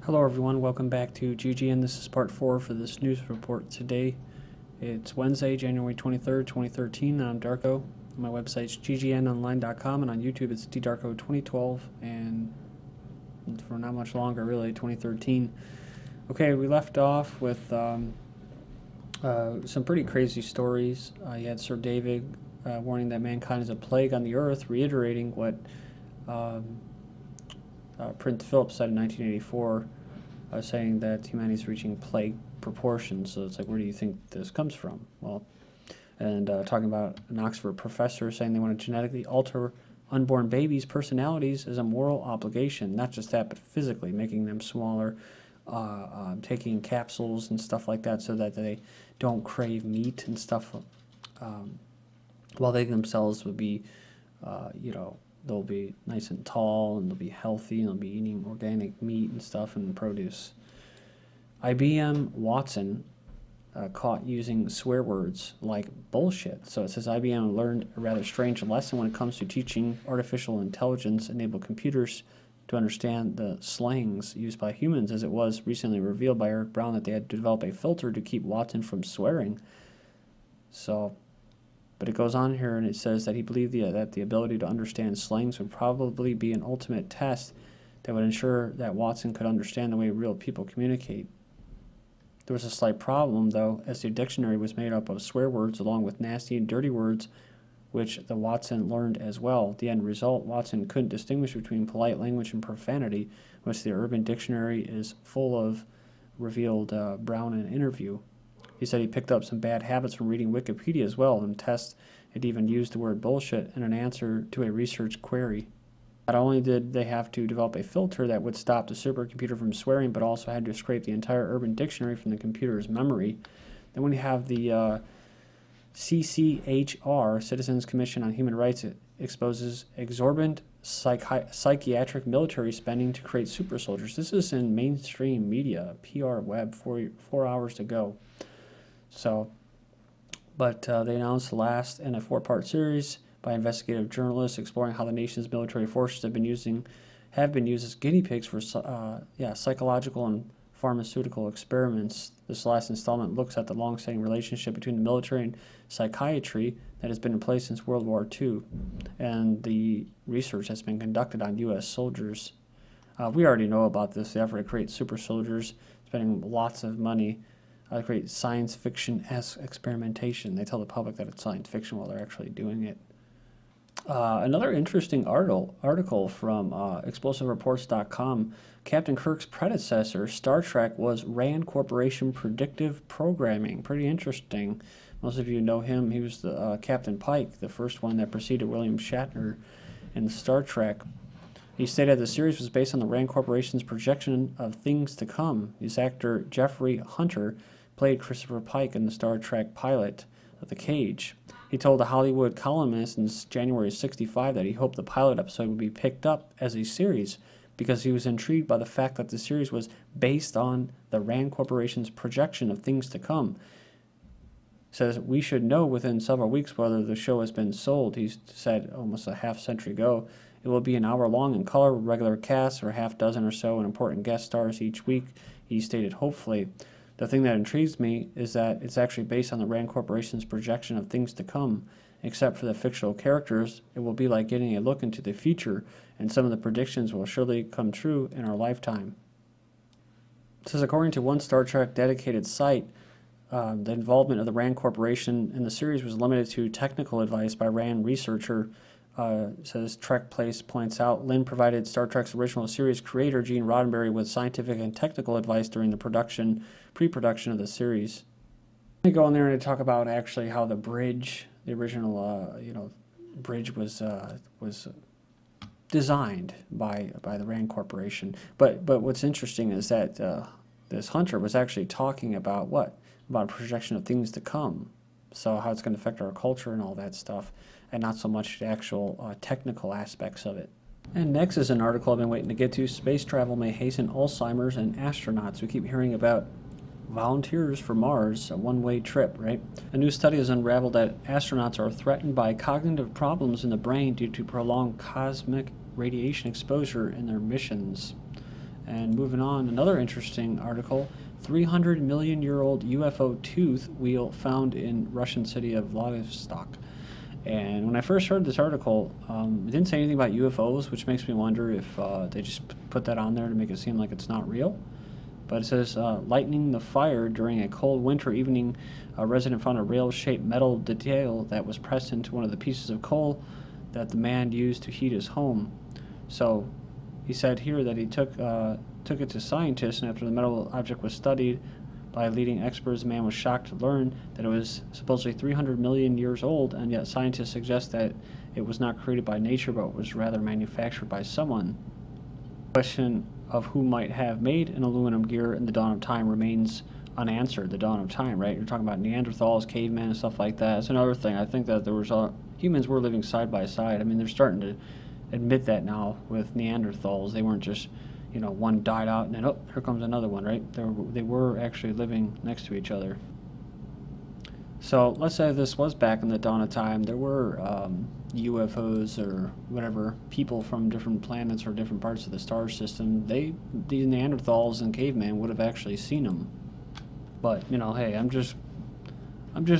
Hello everyone, welcome back to GGN. This is part 4 for this news report today. It's Wednesday, January 23rd, 2013, and I'm Darko. My website's ggnonline.com, and on YouTube it's ddarko2012, and for not much longer, really, 2013. Okay, we left off with some pretty crazy stories. You had Sir David warning that mankind is a plague on the earth, reiterating what Prince Philip said in 1984, saying that humanity is reaching plague proportions. So it's like, where do you think this comes from? Well, and talking about an Oxford professor saying they want to genetically alter unborn babies' personalities as a moral obligation. Not just that, but physically, making them smaller, taking capsules and stuff like that so that they don't crave meat and stuff, while they themselves would be, they'll be nice and tall, and they'll be healthy, and they'll be eating organic meat and stuff and produce. IBM Watson caught using swear words like bullshit. So it says IBM learned a rather strange lesson when it comes to teaching artificial intelligence-enabled computers to understand the slangs used by humans, as it was recently revealed by Eric Brown that they had to develop a filter to keep Watson from swearing. But it goes on here and it says that he believed that the ability to understand slangs would probably be an ultimate test that would ensure that Watson could understand the way real people communicate. There was a slight problem, though, as the dictionary was made up of swear words along with nasty and dirty words, which the Watson learned as well. The end result, Watson couldn't distinguish between polite language and profanity, which the Urban Dictionary is full of, revealed Brown in an interview. He said he picked up some bad habits from reading Wikipedia as well, and tests it even used the word bullshit in an answer to a research query. Not only did they have to develop a filter that would stop the supercomputer from swearing, but also had to scrape the entire Urban Dictionary from the computer's memory. Then when you have the CCHR, Citizens Commission on Human Rights, it exposes exorbitant psychiatric military spending to create super soldiers. This is in mainstream media, PR Web, 4 hours to go. But they announced the last in a 4-part series by investigative journalists exploring how the nation's military forces have been used as guinea pigs for psychological and pharmaceutical experiments. This last installment looks at the long-standing relationship between the military and psychiatry that has been in place since World War II, and the research has been conducted on U.S. soldiers. We already know about this, the effort to create super soldiers, spending lots of money. Create science fiction-esque experimentation. They tell the public that it's science fiction while they're actually doing it. Another interesting article from ExplosiveReports.com. Captain Kirk's predecessor, Star Trek, was Rand Corporation Predictive Programming. Pretty interesting. Most of you know him. He was the Captain Pike, the first one that preceded William Shatner in Star Trek. He stated the series was based on the Rand Corporation's projection of things to come. His actor Jeffrey Hunter played Christopher Pike in the Star Trek pilot of The Cage. He told a Hollywood columnist in January of '65 that he hoped the pilot episode would be picked up as a series because he was intrigued by the fact that the series was based on the Rand Corporation's projection of things to come. He says, "We should know within several weeks whether the show has been sold," he said almost a half-century ago. "It will be an hour long in color with regular casts or half dozen or so and important guest stars each week," he stated hopefully. "The thing that intrigues me is that it's actually based on the Rand Corporation's projection of things to come. Except for the fictional characters, it will be like getting a look into the future, and some of the predictions will surely come true in our lifetime." It says, according to one Star Trek dedicated site, the involvement of the Rand Corporation in the series was limited to technical advice by Rand researcher. Says Trek Place points out, Lynn provided Star Trek's original series creator Gene Roddenberry with scientific and technical advice during the pre-production of the series. Let me go on there and talk about actually how the bridge, the original bridge was designed by the Rand Corporation. But what's interesting is that this Hunter was actually talking about what? About a projection of things to come. So how it's going to affect our culture and all that stuff, and not so much the actual technical aspects of it. And next is an article I've been waiting to get to. Space travel may hasten Alzheimer's and astronauts. We keep hearing about volunteers for Mars, a one-way trip, right? A new study has unraveled that astronauts are threatened by cognitive problems in the brain due to prolonged cosmic radiation exposure in their missions. And moving on, another interesting article, 300 million year old UFO tooth wheel found in Russian city of Vladivostok. And when I first heard this article, it didn't say anything about UFOs, which makes me wonder if they just put that on there to make it seem like it's not real. But it says, lightening the fire during a cold winter evening, a resident found a rail-shaped metal detail that was pressed into one of the pieces of coal that the man used to heat his home. So he said here that he took it to scientists, and after the metal object was studied by leading experts, the man was shocked to learn that it was supposedly 300 million years old, and yet scientists suggest that it was not created by nature, but was rather manufactured by someone. The question of who might have made an aluminum gear in the dawn of time remains unanswered. The dawn of time, right? You're talking about Neanderthals, cavemen, and stuff like that. That's another thing. I think that there was humans were living side by side. I mean, they're starting to admit that now with Neanderthals. They weren't just, you know, one died out and then, oh, here comes another one, right? They were actually living next to each other. So let's say this was back in the dawn of time. There were UFOs or whatever, people from different planets or different parts of the star system. These Neanderthals and cavemen would have actually seen them. But, you know, hey, I'm just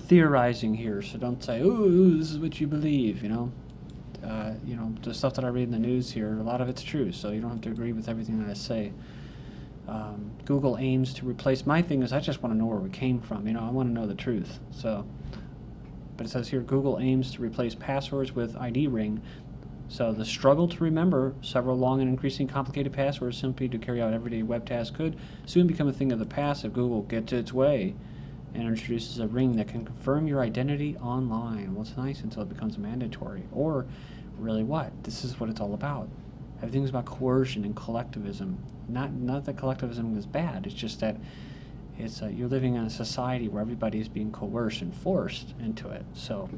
theorizing here, so don't say, "Ooh, this is what you believe," you know. You know, the stuff that I read in the news here, a lot of it's true, so you don't have to agree with everything that I say. Google aims to replace, my thing is I just want to know where we came from, you know, I want to know the truth. So, but it says here, Google aims to replace passwords with ID ring. So the struggle to remember several long and increasingly complicated passwords simply to carry out everyday web tasks could soon become a thing of the past if Google gets its way and introduces a ring that can confirm your identity online. Well, it's nice until it becomes mandatory. Or, really what? This is what it's all about. Everything's about coercion and collectivism. Not that collectivism is bad, it's just that it's you're living in a society where everybody is being coerced and forced into it. So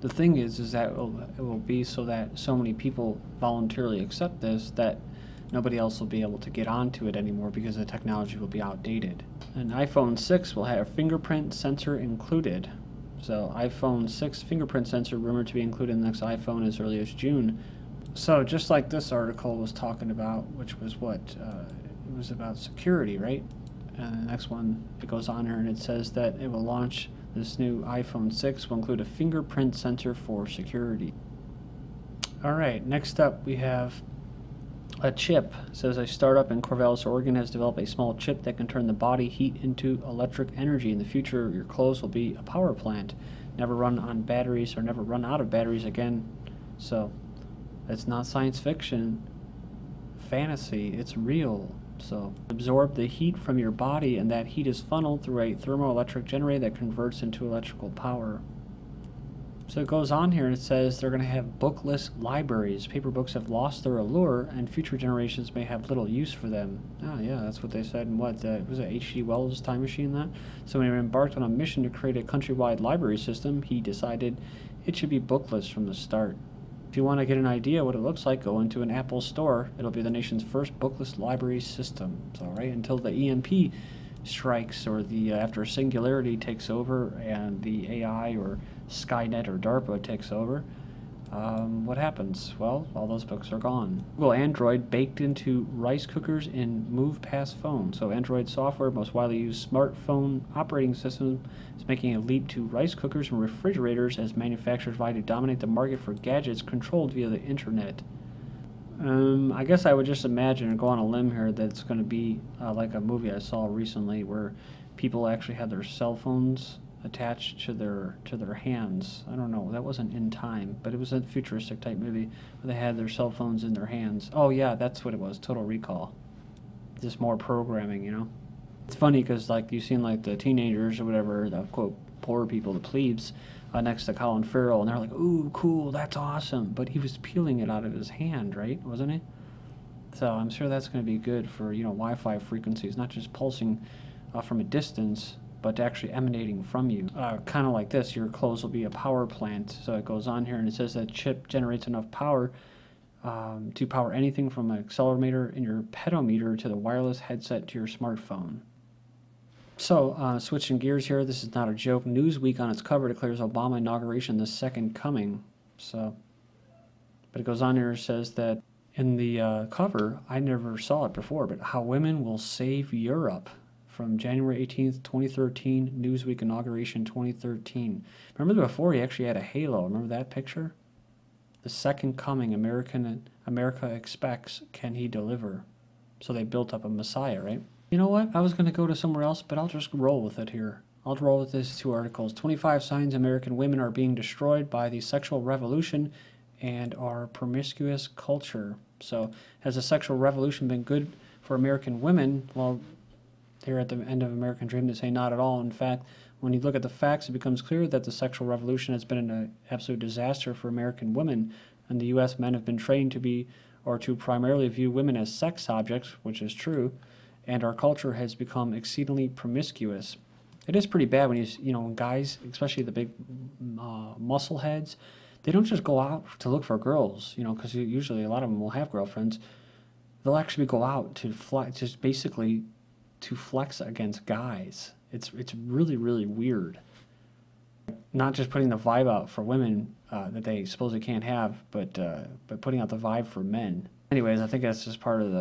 the thing is that it will be so that so many people voluntarily accept this that nobody else will be able to get onto it anymore because the technology will be outdated. An iPhone 6 will have fingerprint sensor included. So iPhone 6 fingerprint sensor rumored to be included in the next iPhone as early as June. So just like this article was talking about, which was what? It was about security, right? And the next one, it goes on here and it says that it will launch, this new iPhone 6 will include a fingerprint sensor for security. All right, next up we have a chip. It says a startup in Corvallis, Oregon has developed a small chip that can turn the body heat into electric energy. In the future, your clothes will be a power plant, never run on batteries or never run out of batteries again. So it's not science fiction, fantasy, it's real. So absorb the heat from your body, and that heat is funneled through a thermoelectric generator that converts into electrical power. So it goes on here and it says they're going to have bookless libraries. Paper books have lost their allure and future generations may have little use for them. Oh yeah, that's what they said in what, was it H.G. Wells' Time Machine that? So when he embarked on a mission to create a countrywide library system, he decided it should be bookless from the start. If you want to get an idea what it looks like, go into an Apple store. It'll be the nation's first bookless library system. So right until the EMP strikes or the after singularity takes over and the AI or Skynet or DARPA takes over, what happens? Well, all those books are gone. Google Android baked into rice cookers in Move Past Phone. So Android software, most widely used smartphone operating system, is making a leap to rice cookers and refrigerators as manufacturers vie to dominate the market for gadgets controlled via the internet. I guess I would just imagine and go on a limb here that it's going to be like a movie I saw recently where people actually had their cell phones attached to their hands. I don't know, that wasn't In Time, but it was a futuristic type movie where they had their cell phones in their hands. Oh yeah, that's what it was, Total Recall. Just more programming, you know. It's funny because like you've seen like the teenagers or whatever, the quote poor people, the plebes, next to Colin Farrell, and they're like, ooh, cool, that's awesome. But he was peeling it out of his hand, right? Wasn't he? So I'm sure that's going to be good for, you know, Wi-Fi frequencies, not just pulsing from a distance, but actually emanating from you. Kind of like this, your clothes will be a power plant. So it goes on here and it says that chip generates enough power to power anything from an accelerometer in your pedometer to the wireless headset to your smartphone. So, switching gears here, this is not a joke. Newsweek on its cover declares Obama inauguration the second coming. So, but it goes on here and says that In the cover, I never saw it before, but How Women Will Save Europe from January 18th, 2013, Newsweek inauguration 2013. Remember before he actually had a halo? Remember that picture? The second coming America expects, can he deliver? So they built up a messiah, right? You know what? I was going to go to somewhere else, but I'll just roll with it here. I'll roll with these two articles. 25 signs American women are being destroyed by the sexual revolution and our promiscuous culture. So has the sexual revolution been good for American women? Well, here at the end of American Dream, they say not at all. In fact, when you look at the facts, it becomes clear that the sexual revolution has been an absolute disaster for American women. In the U.S., men have been trained to be, or to primarily view women as sex objects, which is true, and our culture has become exceedingly promiscuous. It is pretty bad when when guys, especially the big muscle heads, they don't just go out to look for girls, because usually a lot of them will have girlfriends. They'll actually go out to just basically to flex against guys. It's really, really weird. Not just putting the vibe out for women that they supposedly can't have, but putting out the vibe for men. Anyways, I think that's just part of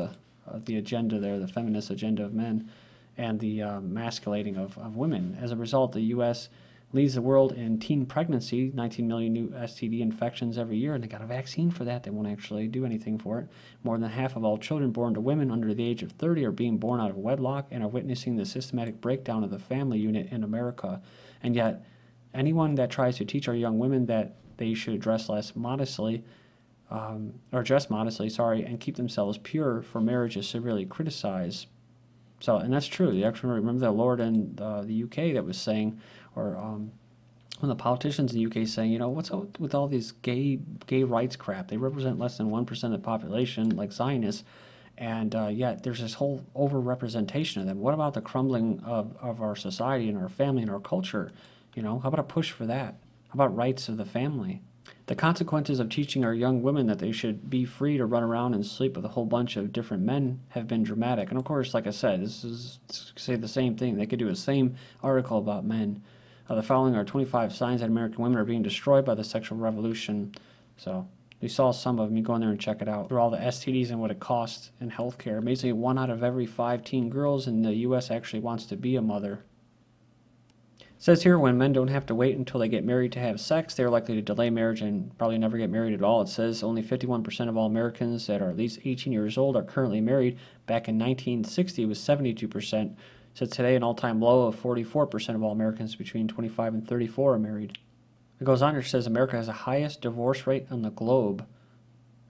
the agenda there, the feminist agenda of men, and the masculating of women. As a result, the U.S. leads the world in teen pregnancy, 19 million new STD infections every year, and they got a vaccine for that. They won't actually do anything for it. More than half of all children born to women under the age of 30 are being born out of wedlock and are witnessing the systematic breakdown of the family unit in America. And yet, anyone that tries to teach our young women that they should dress modestly, and keep themselves pure for marriage is severely criticized. So, and that's true. You actually remember that lord in the UK that was saying, or one of the politicians in the UK saying, what's up with all these gay rights crap? They represent less than 1% of the population, like Zionists, and yet there's this whole overrepresentation of them. What about the crumbling of our society and our family and our culture? How about a push for that? How about rights of the family? The consequences of teaching our young women that they should be free to run around and sleep with a whole bunch of different men have been dramatic. And of course, like I said, this is say the same thing. They could do the same article about men. The following are 25 signs that American women are being destroyed by the sexual revolution. So we saw some of them. You go in there and check it out. For all the STDs and what it costs in healthcare. Basically, 1 out of every 5 teen girls in the U.S. actually wants to be a mother. It says here, when men don't have to wait until they get married to have sex, they're likely to delay marriage and probably never get married at all. It says only 51% of all Americans that are at least 18 years old are currently married. Back in 1960, it was 72%. So today, an all-time low of 44% of all Americans between 25 and 34 are married. It goes on here, it says America has the highest divorce rate on the globe.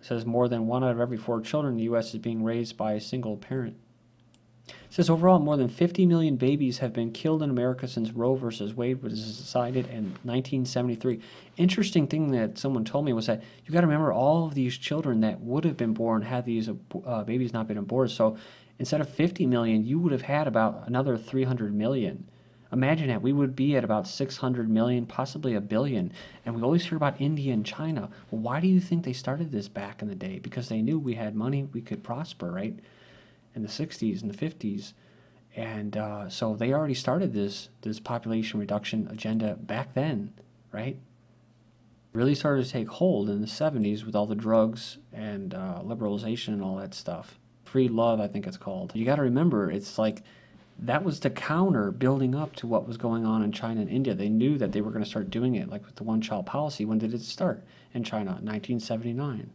It says more than 1 out of every 4 children in the U.S. is being raised by a single parent. It says overall, more than 50 million babies have been killed in America since Roe versus Wade was decided in 1973. Interesting thing that someone told me was that you got to remember all of these children that would have been born had these babies not been aborted. So instead of 50 million, you would have had about another 300 million. Imagine that. We would be at about 600 million, possibly a billion. And we always hear about India and China. Well, why do you think they started this back in the day? Because they knew we had money, we could prosper, right? In the 60s and the 50s. And so they already started this population reduction agenda back then, right? Really started to take hold in the 70s with all the drugs and liberalization and all that stuff. Free love, I think it's called. You got to remember, it's like that was the counter building up to what was going on in China and India. They knew that they were going to start doing it, like with the one-child policy. When did it start? In China, 1979.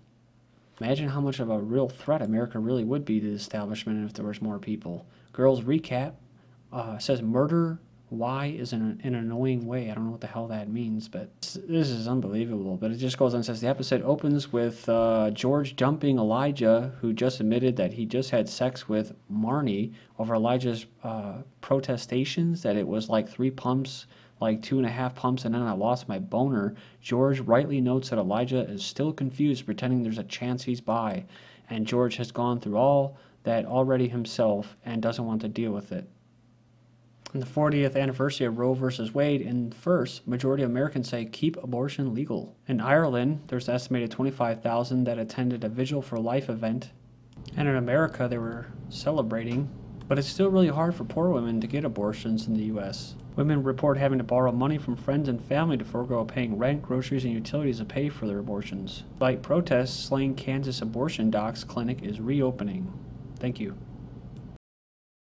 Imagine how much of a real threat America really would be to the establishment if there was more people. Girls recap says murder why is in an annoying way. I don't know what the hell that means, but this is unbelievable. But it just goes on and says the episode opens with George dumping Elijah, who just admitted that he just had sex with Marnie over Elijah's protestations, that it was like 3 pumps, like 2.5 pumps, and then I lost my boner. George rightly notes that Elijah is still confused, pretending there's a chance he's bi, and George has gone through all that already himself and doesn't want to deal with it. On the 40th anniversary of Roe versus Wade, in first, majority of Americans say keep abortion legal. In Ireland, there's an estimated 25,000 that attended a Vigil for Life event. And in America, they were celebrating But it's still really hard for poor women to get abortions in the U.S. Women report having to borrow money from friends and family to forego paying rent, groceries, and utilities to pay for their abortions. Despite protests, Slain Kansas Abortion Docs Clinic is reopening. Thank you.